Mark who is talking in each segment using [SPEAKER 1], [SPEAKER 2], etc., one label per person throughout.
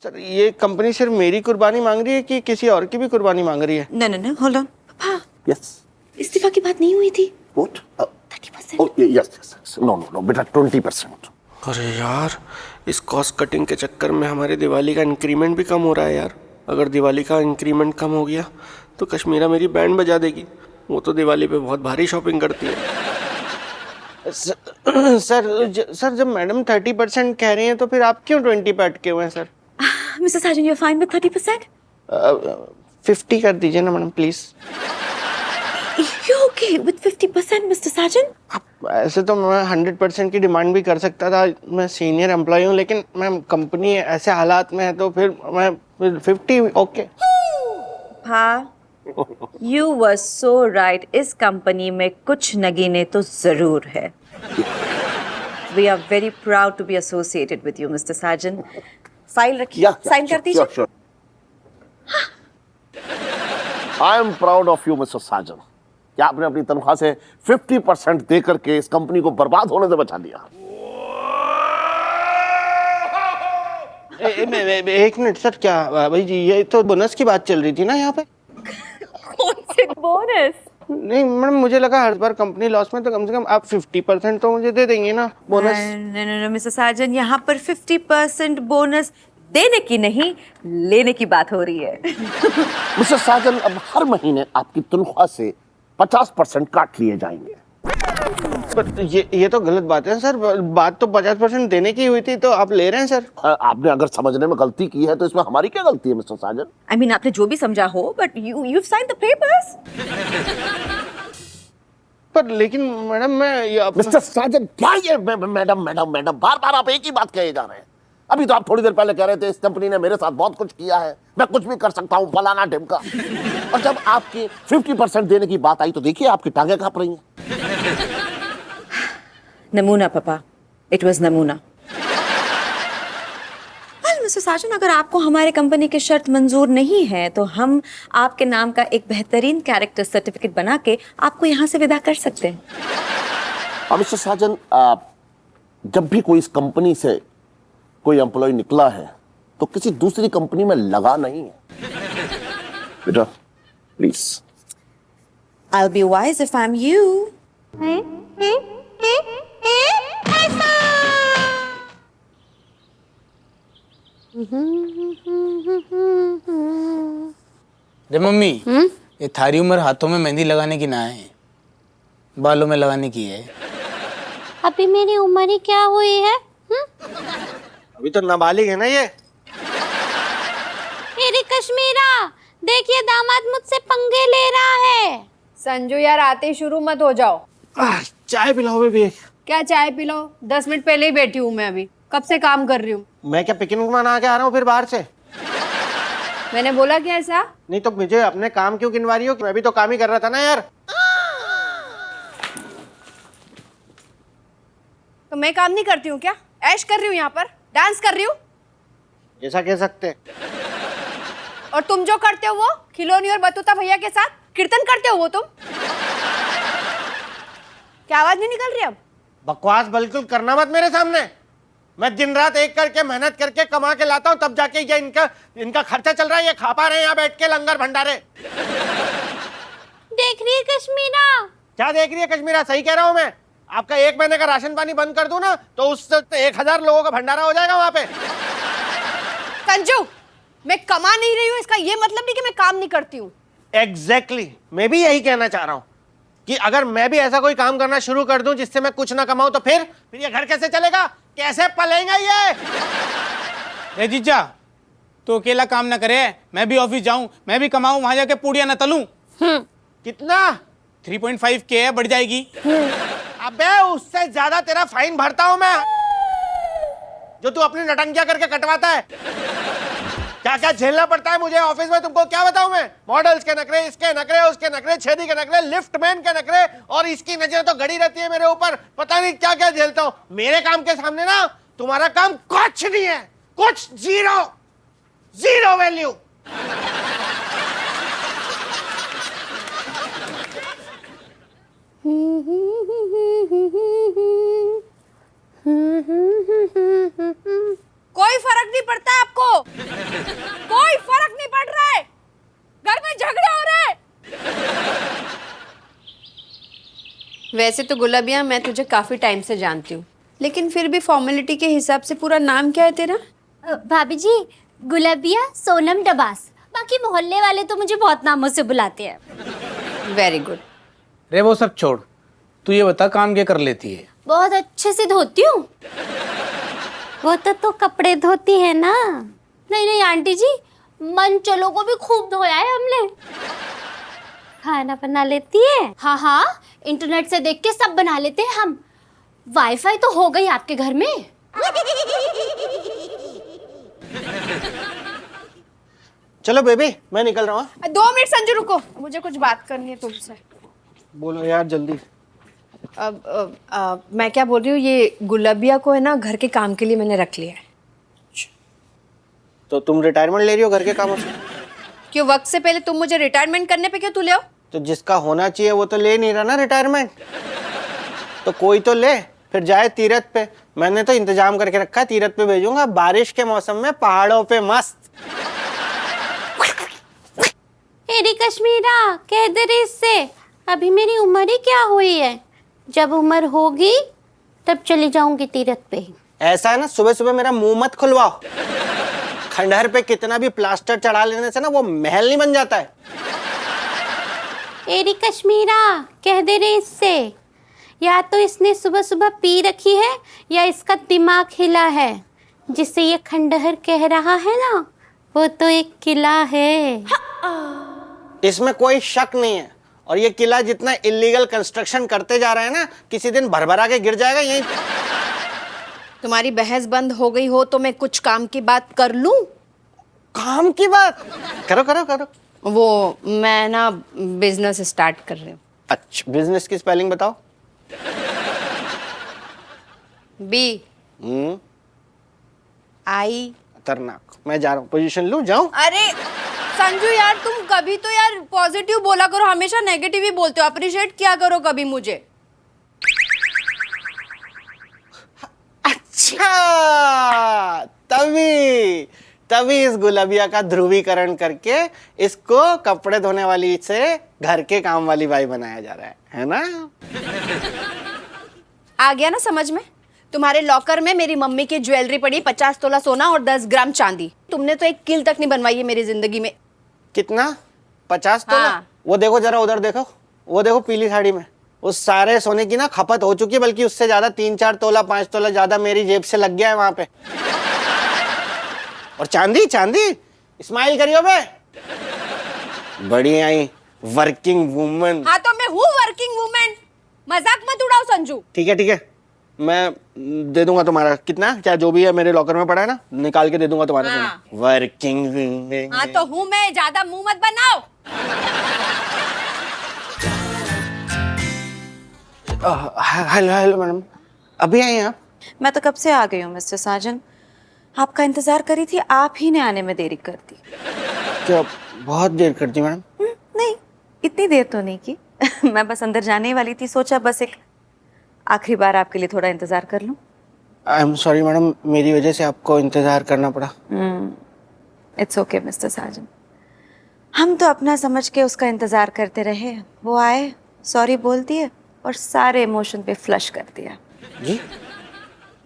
[SPEAKER 1] Sir ये company सिर्फ मेरी कुर्बानी मांग रही है कि किसी और की भी कुर्बानी मांग रही है?
[SPEAKER 2] No, hold on papa,
[SPEAKER 3] yes
[SPEAKER 2] इस्तीफा की बात नहीं हुई थी।
[SPEAKER 3] What
[SPEAKER 2] 30%।
[SPEAKER 3] Oh yes yes no बेटा 20%।
[SPEAKER 1] अरे यार, इस कॉस्ट कटिंग के चक्कर में हमारे दिवाली का इंक्रीमेंट भी कम हो रहा है यार। अगर दिवाली का इंक्रीमेंट कम हो गया तो कश्मीरा मेरी बैंड बजा देगी। वो तो दिवाली पे बहुत भारी शॉपिंग करती है। सर जब मैडम 30% कह रही हैं तो फिर आप क्यों 20 पे अटके हुए हैं sir?
[SPEAKER 2] Mister Sajan, you are fine with 30%?
[SPEAKER 1] 50 कर दीजिए ना madam please.
[SPEAKER 2] You okay with 50%, mister Sajan?
[SPEAKER 1] ऐसे तो मैं 100% की डिमांड भी कर सकता था, मैं सीनियर एम्प्लॉय हूँ, लेकिन मैम कंपनी ऐसे हालात में है तो फिर मैं 50 ओके।
[SPEAKER 2] हाँ, you were so right. इस कंपनी में कुछ नगीने तो जरूर है। We are very proud to be associated with you, mister Sajan. File रखिए, साइन कर दीजिए।
[SPEAKER 3] I am proud of you mister Sajan, क्या आपने अपनी तनख्वाह से 50% दे करके इस कंपनी को बर्बाद होने से बचा लिया।
[SPEAKER 1] एक मिनट सर, क्या भाई जी ये तो बोनस की बात चल रही थी ना यहाँ पे?
[SPEAKER 2] कौन से बोनस?
[SPEAKER 1] नहीं मैडम, मुझे लगा हर बार कंपनी लॉस में तो कम से कम आप 50% तो मुझे दे देंगे ना बोनस।
[SPEAKER 2] नहीं मिस्टर साजन, यहाँ पर 50% बोनस देने की नहीं, लेने की बात हो रही है।
[SPEAKER 3] मिस्टर साजन, अब हर महीने आपकी तनख्वाह से 50% काट लिए जाएंगे।
[SPEAKER 1] पर ये तो गलत बात है सर। बात तो 50% देने की हुई थी तो आप ले रहे हैं सर।
[SPEAKER 3] आपने अगर समझने में गलती की है तो इसमें हमारी क्या गलती है मिस्टर साजन?
[SPEAKER 2] I mean, आपने जो भी समझा हो, but you've signed the papers.
[SPEAKER 1] पर लेकिन मैडम मैं
[SPEAKER 3] मिस्टर साजन, क्या ये मैडम बार बार आप एक ही बात कहे जा रहे हैं। अभी तो आप थोड़ी देर पहले कह रहे थे इस कंपनी ने मेरे साथ बहुत कुछ किया है, मैं कुछ भी कर सकता हूँ, फलाना ढिमका। और जब आपकी 50% देने की बात आई तो देखिए आपकी टांगें कांप रही हैं।
[SPEAKER 2] नमूना पापा, इट वाज नमूना। मिस्टर साजन, अगर आपको हमारे कंपनी की शर्त मंजूर नहीं है तो हम आपके नाम का एक बेहतरीन कैरेक्टर सर्टिफिकेट बना के आपको यहाँ से विदा कर सकते हैं।
[SPEAKER 3] मिस्टर साजन, जब भी कोई इस कंपनी से कोई एम्प्लॉय निकला है तो किसी दूसरी कंपनी में लगा नहीं है। बेटा please.
[SPEAKER 2] I'll be wise if I'm you.
[SPEAKER 4] रे मम्मी, ये थारी उम्र हाथों में मेहंदी लगाने की ना है, बालों में लगाने की है।
[SPEAKER 5] अभी मेरी उम्र ही क्या हुई है?
[SPEAKER 1] अभी तो नाबालिग है ना ये।
[SPEAKER 5] मेरी कश्मीरा, देखिए दामाद मुझसे पंगे ले रहा है।
[SPEAKER 6] संजू यार, आते ही शुरू मत हो जाओ।
[SPEAKER 1] चाय पिलाओ बेबी।
[SPEAKER 6] क्या चाय पिलाओ? 10 मिनट पहले ही बैठी हूँ मैं, अभी कब से काम कर रही हूँ।
[SPEAKER 1] मैं क्या पिकनिक मना के आ रहा हूँ फिर बाहर से?
[SPEAKER 6] मैंने बोला क्या ऐसा?
[SPEAKER 1] नहीं तो मुझे अपने काम क्यों गिनवा रही हो? मैं भी तो काम ही कर रहा था ना यार।
[SPEAKER 6] तो मैं काम नहीं करती हूँ क्या? ऐश कर रही हूँ यहाँ पर, डांस कर रही हूँ।
[SPEAKER 1] ऐसा कह सकते।
[SPEAKER 6] और तुम जो करते हो वो खिलौनी और बतूता भैया के साथ कीर्तन करते हो वो तुम। क्या आवाज नहीं निकल रही अब?
[SPEAKER 1] बकवास बिल्कुल करना मत मेरे सामने। मैं दिन रात एक करके मेहनत करके कमा के लाता हूँ, तब जाके ये इनका खर्चा चल रहा है। ये खा पा रहे हैं यहाँ बैठ के लंगर भंडारे।
[SPEAKER 5] देख रही है कश्मीरा?
[SPEAKER 1] क्या देख रही है कश्मीरा? सही कह रहा हूँ मैं। आपका 1 महीने का राशन पानी बंद कर दूं ना तो उससे 1000 लोगों का भंडारा हो जाएगा वहां पे।
[SPEAKER 6] संजू, मैं कमा नहीं रही हूँ इसका ये मतलब नहीं कि मैं काम नहीं करती हूँ।
[SPEAKER 1] एग्जैक्टली, मैं भी यही कहना चाह रहा हूँ कि अगर मैं भी ऐसा कोई काम करना शुरू कर दूं जिससे मैं कुछ ना कमाऊं तो फिर ये घर कैसे चलेगा? कैसे पलेगा ये?
[SPEAKER 4] रे जीजा, तो अकेला काम ना करे, मैं भी ऑफिस जाऊं, मैं भी कमाऊं, वहां जाके पूड़ियां न तलूं।
[SPEAKER 1] कितना?
[SPEAKER 4] 3.5 के है, बढ़ जाएगी।
[SPEAKER 1] अबे उससे ज्यादा तेरा फाइन भरता हूं मैं, जो तू अपनी नटंकियां करके कटवाता है। क्या क्या झेलना पड़ता है मुझे ऑफिस में, तुमको क्या बताऊं मैं? मॉडल्स के नखरे, इसके नखरे, उसके नखरे, छेदी के नखरे, लिफ्टमैन के नखरे, और इसकी नजर तो गड़ी रहती है मेरे ऊपर। पता नहीं क्या क्या झेलता हूं। मेरे काम के सामने ना तुम्हारा काम कुछ नहीं है, कुछ जीरो वैल्यू।
[SPEAKER 6] कोई फर्क नहीं पड़ता आपको। वैसे तो गुलाबिया मैं तुझे काफी टाइम से जानती हूँ, लेकिन फिर भी फॉर्मेलिटी के हिसाब से पूरा नाम क्या है तेरा?
[SPEAKER 5] भाभी जी, गुलाबिया सोनम डबास। बाकी मोहल्ले वाले तो मुझे बहुत नामों से बुलाते हैं।
[SPEAKER 6] Very good.
[SPEAKER 4] रे वो सब छोड़, तू ये बता काम क्या कर लेती है?
[SPEAKER 5] बहुत अच्छे से धोती हूँ। वो तो कपड़े धोती है ना। नहीं नहीं आंटी जी, मंचलों को भी खूब धोया है हमने। खाना बना लेती है? हाँ हाँ, इंटरनेट से देख के सब बना लेते हैं हम। वाईफाई तो हो गई आपके घर में।
[SPEAKER 1] चलो बेबी, मैं निकल रहा हूँ।
[SPEAKER 6] 2 मिनट संजू रुको, मुझे कुछ बात करनी है तुमसे।
[SPEAKER 1] बोलो यार जल्दी।
[SPEAKER 6] मैं क्या बोल रही हूँ, ये गुलाबिया को है ना घर के काम के लिए मैंने रख लिया है।
[SPEAKER 1] तो तुम रिटायरमेंट ले रही हो घर के कामों से?
[SPEAKER 6] क्यों, वक्त से पहले तुम मुझे रिटायरमेंट करने पे क्यों तू ले आओ?
[SPEAKER 1] तो जिसका होना चाहिए वो तो ले नहीं रहा ना रिटायरमेंट। तो कोई तो ले, फिर जाए तीरथ पे। मैंने तो इंतजाम करके रखा है, तीरथ पे भेजूंगा बारिश के मौसम में पहाड़ों पे मस्त।
[SPEAKER 5] एरी कश्मीरा, कह दे रही इससे, अभी मेरी उम्र ही क्या हुई है। जब उम्र होगी तब चली जाऊंगी तीरथ पे।
[SPEAKER 1] ऐसा है ना, सुबह सुबह मेरा मुंह मत खुलवाओ। खंडहर पे कितना भी प्लास्टर चढ़ा लेने से ना वो महल नहीं बन जाता है।
[SPEAKER 5] एरी कश्मीरा, कह दे रही इससे, या तो इसने सुबह सुबह पी रखी है या इसका दिमाग हिला है, जिससे ये खंडहर कह रहा है ना, वो तो एक किला है।
[SPEAKER 1] इसमें कोई शक नहीं है। और ये किला जितना इलीगल कंस्ट्रक्शन करते जा रहे हैं ना, किसी दिन भरभरा के गिर जाएगा यहीं।
[SPEAKER 6] तुम्हारी बहस बंद हो गई हो तो मैं कुछ काम की बात कर लूं?
[SPEAKER 1] काम की बात करो करो करो।
[SPEAKER 6] वो मैं ना बिजनेस स्टार्ट कर रही हूँ।
[SPEAKER 1] अच्छा, बिजनेस की स्पेलिंग बताओ।
[SPEAKER 6] B I.
[SPEAKER 1] खतरनाक। मैं जा रहा हूँ, पोजीशन लूं, जाऊं?
[SPEAKER 6] अरे संजू यार, तुम कभी तो यार पॉजिटिव बोला करो, हमेशा नेगेटिव ही बोलते हो। अप्रिशिएट किया करो कभी मुझे।
[SPEAKER 1] अच्छा, तभी तभी इस गुलाबिया का ध्रुवीकरण करके इसको कपड़े धोने वाली से घर के काम वाली बाई बनाया जा रहा है ना?
[SPEAKER 6] आ गया ना समझ में? तुम्हारे लॉकर में मेरी मम्मी की ज्वेलरी पड़ी, 50 तोला सोना और 10 ग्राम चांदी। तुमने तो एक कील तक नहीं बनवाई है मेरी जिंदगी में।
[SPEAKER 1] कितना? 50 तोला?
[SPEAKER 6] हाँ।
[SPEAKER 1] वो देखो जरा उधर देखो, वो देखो पीली साड़ी में। उस सारे सोने की ना खपत हो चुकी है, बल्कि उससे ज्यादा 3-4 तोला 5 तोला ज्यादा मेरी जेब से लग गया है वहां पे। और चांदी चांदी, स्माइल करियो बे। बड़ी आई वर्किंग वुमन।
[SPEAKER 6] हाँ तो मैं हूँ वर्किंग वुमेन, मजाक मत उड़ाओ संजू।
[SPEAKER 1] ठीक है, मैं दे दूंगा तुम्हारा। कितना क्या जो भी है मेरे लॉकर में पड़ा है ना, निकाल के दे दूंगा तुम्हारा
[SPEAKER 6] हाँ।
[SPEAKER 1] सोना। Working woman.
[SPEAKER 6] हाँ तो हूँ मैं, ज्यादा मुंह मत बनाओ।
[SPEAKER 1] हेलो हेलो मैडम, अभी आई हैं आप?
[SPEAKER 2] मैं तो कब से आ गई हूँ मिस्टर साजन, आपका इंतजार करी थी, आप ही ने आने में देरी कर दी।
[SPEAKER 1] क्या बहुत देर कर दी मैडम?
[SPEAKER 2] नहीं, इतनी देर तो नहीं की। मैं बस अंदर जाने ही वाली थी, सोचा बस एक आखिरी बार आपके लिए थोड़ा इंतजार कर लूं।
[SPEAKER 1] आई एम सॉरी मैडम, मेरी वजह से आपको इंतजार करना पड़ा।
[SPEAKER 2] इट्स ओके मिस्टर साजन, हम तो अपना समझ के उसका इंतजार करते रहे। वो आए, सॉरी बोल दिए और सारे इमोशन पे फ्लश कर दिया।
[SPEAKER 1] जी?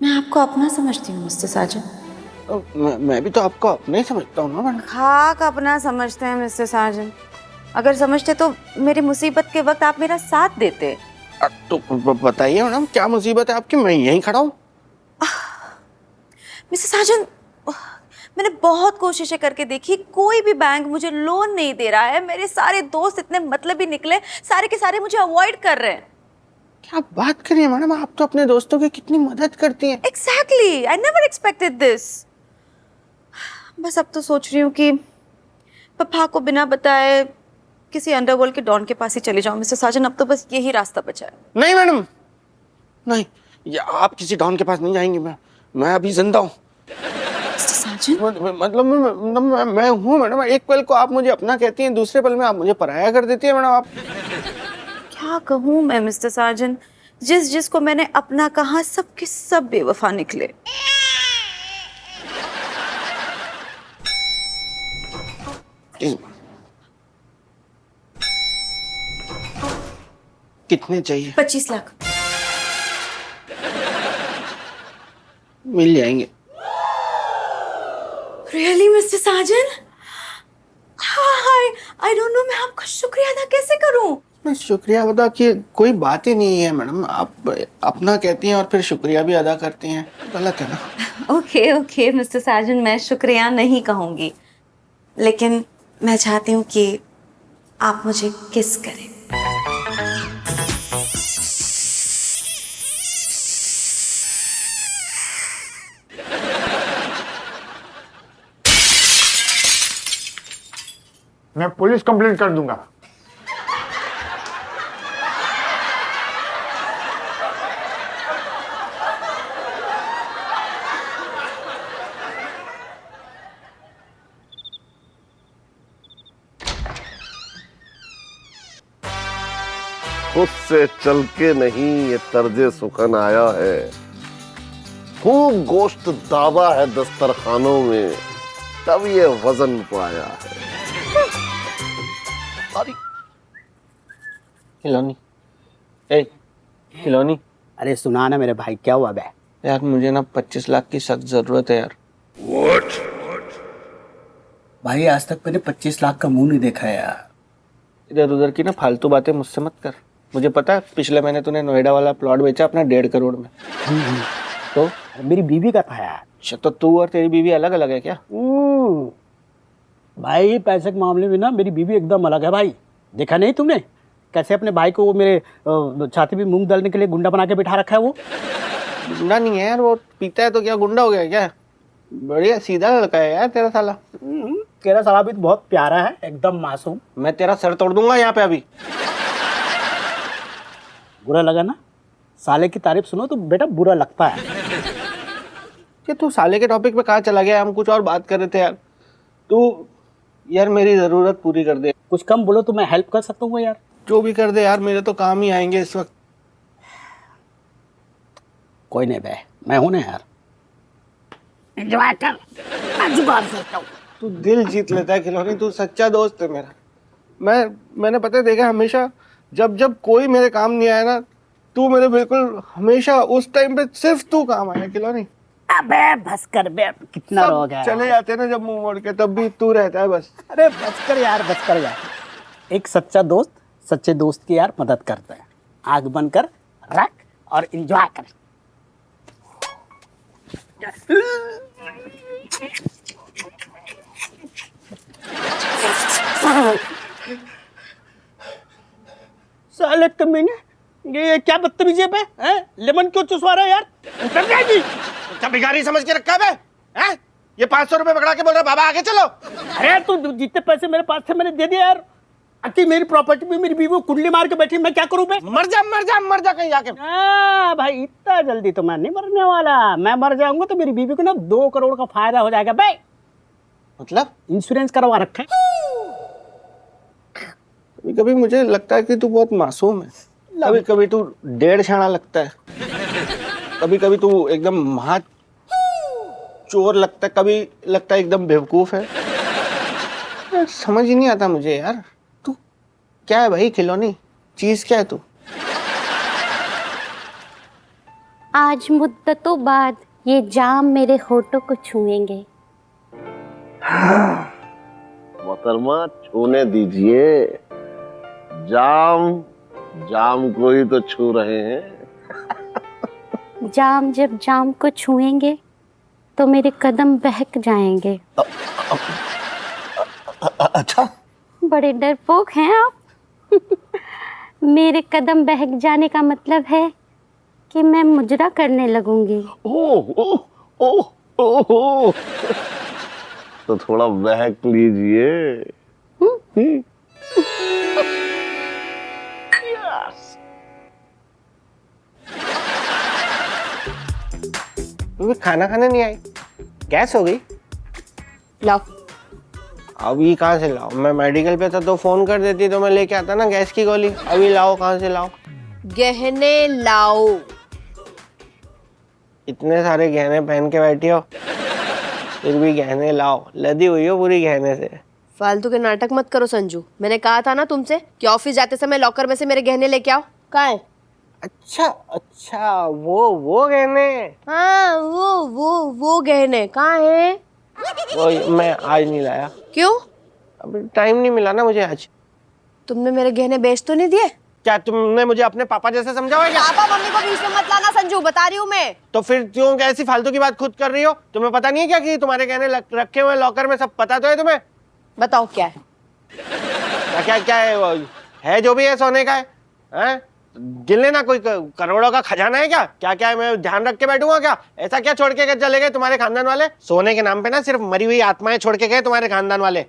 [SPEAKER 2] मैं आपको अपना समझती हूँ मिस्टर साजन।
[SPEAKER 1] मैं भी तो आपको अपने ही समझता हूँ ना मैडम।
[SPEAKER 2] खाक अपना समझते हैं मिस्टर साजन, अगर समझते तो मेरी मुसीबत के वक्त आप मेरा साथ देते।
[SPEAKER 1] तो बताइए मैडम, क्या मुसीबत है आपकी? मैं यहीं खड़ा हूँ।
[SPEAKER 2] मिस्टर साजन, मैंने बहुत कोशिशें करके देखी, कोई भी बैंक मुझे लोन नहीं दे रहा है। मेरे सारे दोस्त इतने मतलबी निकले, सारे के सारे मुझे अवॉइड कर रहे हैं।
[SPEAKER 1] क्या बात करिए मैडम, आप तो अपने दोस्तों की कितनी मदद करती हैं।
[SPEAKER 2] Exactly, I never expected this. बस अब तो सोच रही हूँ कि पापा को बिना बताए किसी अंडरवर्ल्ड के डॉन के पास ही चले जाऊँ मिस्टर साजन। अब तो बस यही रास्ता बचा है।
[SPEAKER 1] नहीं मैडम, नहीं, ये आप किसी डॉन के पास नहीं जाएंगी। मैं अभी जिंदा हूँ।
[SPEAKER 2] मिस्टर साजन,
[SPEAKER 1] मतलब मैं हूँ मैडम। एक पल को आप मुझे अपना कहती हैं, दूसरे पल में आप मुझे पराया कर देती है मैडम। आप
[SPEAKER 2] क्या कहूँ मैं मिस्टर साजन, जिसको मैंने अपना कहा सबके सब बेवफा निकले।
[SPEAKER 1] कितने चाहिए?
[SPEAKER 2] 25 लाख।
[SPEAKER 1] मिल जाएंगे।
[SPEAKER 2] Really mister Sajan? I don't know मैं आपका शुक्रिया अदा कैसे करूं।
[SPEAKER 1] मैं शुक्रिया अदा की कोई बात ही नहीं है मैडम, आप अपना कहती हैं और फिर शुक्रिया भी अदा करती हैं, गलत है ना।
[SPEAKER 2] ओके मिस्टर साजन, मैं शुक्रिया नहीं कहूंगी, लेकिन मैं चाहती हूँ कि आप मुझे किस करें।
[SPEAKER 7] मैं पुलिस कंप्लेंट कर दूंगा।
[SPEAKER 3] खुद से चल के नहीं ये तर्जे सुखन आया है, खूब गोश्त दाबा है दस्तरखानों में, तब ये वजन पाया है। अरे
[SPEAKER 1] खिलौनी, ए खिलौनी,
[SPEAKER 8] अरे सुना ना मेरे भाई, क्या हुआ बे?
[SPEAKER 1] यार मुझे ना 25 लाख की सख्त जरूरत है यार।
[SPEAKER 8] भाई आज तक मैंने 25 लाख का मुंह नहीं देखा यार।
[SPEAKER 1] इधर उधर की ना फालतू बातें मुझसे मत कर। मुझे पता है पिछले महीने तूने नोएडा वाला प्लॉट बेचा अपना 1.5 करोड़ में। तो
[SPEAKER 8] मेरी बीवी का था यार।
[SPEAKER 1] अच्छा, तो तू और तेरी बीवी अलग अलग है क्या?
[SPEAKER 8] भाई पैसे के मामले में ना मेरी बीवी एकदम अलग है भाई। देखा नहीं तुमने कैसे अपने भाई को वो मेरे छाती पे मूंग डालने के लिए गुंडा बना के बिठा रखा है? वो
[SPEAKER 1] गुंडा नहीं है यार, वो पीता है तो क्या गुंडा हो गया क्या? बढ़िया सीधा लड़का है यार तेरा साला।
[SPEAKER 8] तेरा साला भी तो बहुत प्यारा है, एकदम मासूम।
[SPEAKER 1] मैं तेरा सर तोड़ दूंगा यहाँ पे अभी।
[SPEAKER 8] बुरा लगा ना? साले की तारीफ सुनो तो बेटा बुरा लगता है।
[SPEAKER 1] कि तू साले के टॉपिक पे कहाँ चला गया? हम कुछ और बात कर रहे थे यार। तू यार मेरी जरूरत पूरी कर दे।
[SPEAKER 8] कुछ कम बोलो तो मैं हेल्प कर सकता हूँ यार।
[SPEAKER 1] जो भी कर दे यार, मेरे तो काम ही आएंगे इस वक्त।
[SPEAKER 8] कोई नहीं बे, मैं हूं ना यार। एंजॉय कर, मैं जुगाड़ करता हूँ।
[SPEAKER 1] तू दिल जीत लेता है खिलौनी, तू सच्चा दोस्त है मेरा। मैंने पता है देखा, हमेशा जब जब कोई मेरे काम नहीं आया ना, तू मेरे बिल्कुल हमेशा उस टाइम पे सिर्फ तू काम आया खिलौनी।
[SPEAKER 8] अबे बस कर बे, कितना रो गया।
[SPEAKER 1] चले जाते ना जब मुंह मोड़ के, तब भी तू रहता है बस।
[SPEAKER 8] अरे बस कर यार, बस कर यार। एक सच्चा दोस्त सच्चे दोस्त की यार मदद करता है। आग बंद कर रख और एंजॉय कर। साले कमीने, ये क्या बदतमीजी है बे? हैं? लेमन क्यों चुसवा रहा है यार? उतर जाएगी।
[SPEAKER 1] क्या भिखारी समझ के रखा है बे? हैं? ये 500 रुपए पकड़ा के बोल रहा बाबा आगे चलो।
[SPEAKER 8] अरे तू जितने पैसे मेरे पास थे मैंने दे दिया यार। अति मेरी प्रॉपर्टी पे मेरी बीवी कुंडली मार के बैठी, मैं क्या करूं बे?
[SPEAKER 1] मर जा मर जा मर जा कहीं जाके।
[SPEAKER 8] भाई इतना जल्दी तो मैं नहीं मरने वाला। मैं मर जाऊंगा तो मेरी बीवी को ना 2 करोड़ का फायदा हो जाएगा बे।
[SPEAKER 1] मतलब
[SPEAKER 8] इंश्योरेंस करवा रखा है।
[SPEAKER 1] कभी कभी मुझे लगता है कि तू बहुत मासूम है। कभी कभी तू 1.5 छाना लगता है, कभी कभी तू एकदम महा चोर लगता है, कभी लगता है एकदम बेवकूफ है। यार, समझ ही नहीं आता मुझे यार, तू क्या है भाई खिलौनी? चीज क्या है तू?
[SPEAKER 5] आज मुद्दतों बाद ये जाम मेरे होठों को छुएंगे।
[SPEAKER 3] मोहतरमा छूने दीजिए, जाम जाम को ही तो छू रहे हैं।
[SPEAKER 5] जाम जब जाम को छुएंगे तो मेरे कदम बहक जाएंगे।
[SPEAKER 3] अच्छा,
[SPEAKER 5] बड़े डरपोक हैं आप। मेरे कदम बहक जाने का मतलब है कि मैं मुजरा करने लगूंगी।
[SPEAKER 3] ओह ओह ओह ओह, तो थोड़ा बहक लीजिए।
[SPEAKER 1] तुम्हें खाना खाने नहीं आई? गैस हो गई?
[SPEAKER 6] लाओ।
[SPEAKER 1] अभी कहाँ से लाओ? मैं मेडिकल पे था तो फोन कर देती तो मैं लेके आता ना गैस की गोली। अभी लाओ, कहाँ से लाओ?
[SPEAKER 6] गहने लाओ।
[SPEAKER 1] इतने सारे गहने पहन के बैठी हो, फिर भी गहने लाओ। लदी हुई हो पूरी गहने से।
[SPEAKER 6] फालतू के नाटक मत करो संजू। मैंने कहा था ना तुमसे कि ऑफिस जाते समय लॉकर में से मेरे गहने लेके आओ। कहाँ है?
[SPEAKER 9] अच्छा अच्छा, वो गहने।
[SPEAKER 6] हाँ वो गहने कहाँ है?
[SPEAKER 9] वो मैं आज नहीं लाया,
[SPEAKER 6] क्यों?
[SPEAKER 9] अभी टाइम नहीं मिला ना मुझे आज।
[SPEAKER 6] तुमने मेरे गहने बेच तो नहीं दिए?
[SPEAKER 1] क्या तुमने मुझे अपने पापा जैसे समझा हुआ है क्या?
[SPEAKER 6] पापा मम्मी को बीच में मत लाना संजू, बता रही हूँ मैं।
[SPEAKER 1] तो फिर क्यों ऐसी फालतू की बात खुद कर रही हो? तुम्हें पता नहीं है क्या कि तुम्हारे गहने रखे हुए लॉकर में? सब पता तो है तुम्हें?
[SPEAKER 6] बताओ क्या है?
[SPEAKER 1] क्या क्या है वो? है जो भी है सोने का है, हैं? गिन लेना, कोई करोड़ों का खजाना है क्या? क्या क्या है, मैं ध्यान रख के बैठूंगा क्या? ऐसा क्या छोड़ के चले गए तुम्हारे खानदान वाले? सोने के नाम पे ना सिर्फ मरी हुई आत्माएं छोड़ के गए तुम्हारे खानदान वाले।